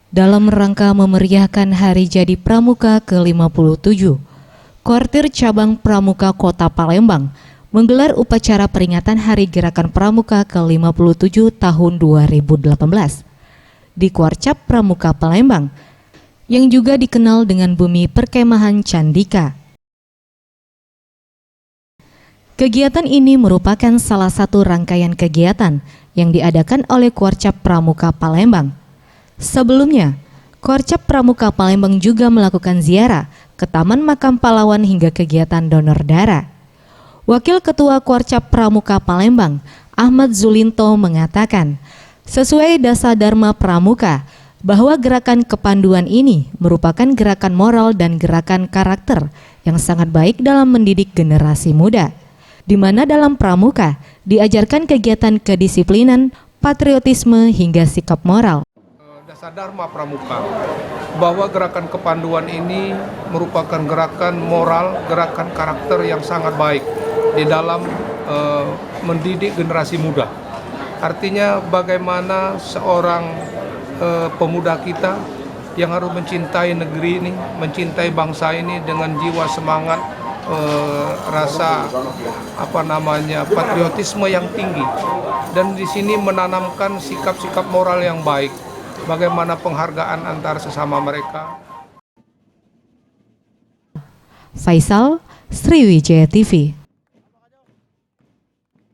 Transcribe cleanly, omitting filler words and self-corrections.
Dalam rangka memeriahkan Hari Jadi Pramuka ke-57, Koordir Cabang Pramuka Kota Palembang menggelar upacara peringatan Hari Gerakan Pramuka ke-57 tahun 2018 di Koarcap Pramuka Palembang, yang juga dikenal dengan Bumi Perkemahan Candika. Kegiatan ini merupakan salah satu rangkaian kegiatan yang diadakan oleh Koarcap Pramuka Palembang. Sebelumnya, Koarcap Pramuka Palembang juga melakukan ziarah ke Taman Makam Pahlawan hingga kegiatan donor darah. Wakil Ketua Koarcap Pramuka Palembang, Ahmad Zulinto mengatakan, sesuai dasar Dharma Pramuka, bahwa gerakan kepanduan ini merupakan gerakan moral dan gerakan karakter yang sangat baik dalam mendidik generasi muda, di mana dalam Pramuka diajarkan kegiatan kedisiplinan, patriotisme hingga sikap moral. Dasar Dharma Pramuka bahwa gerakan kepanduan ini merupakan gerakan moral, gerakan karakter yang sangat baik di dalam mendidik generasi muda. Artinya bagaimana seorang pemuda kita yang harus mencintai negeri ini, mencintai bangsa ini dengan jiwa semangat, rasa patriotisme yang tinggi, dan di sini menanamkan sikap-sikap moral yang baik. Bagaimana penghargaan antar sesama mereka. Faisal, Sriwijaya TV.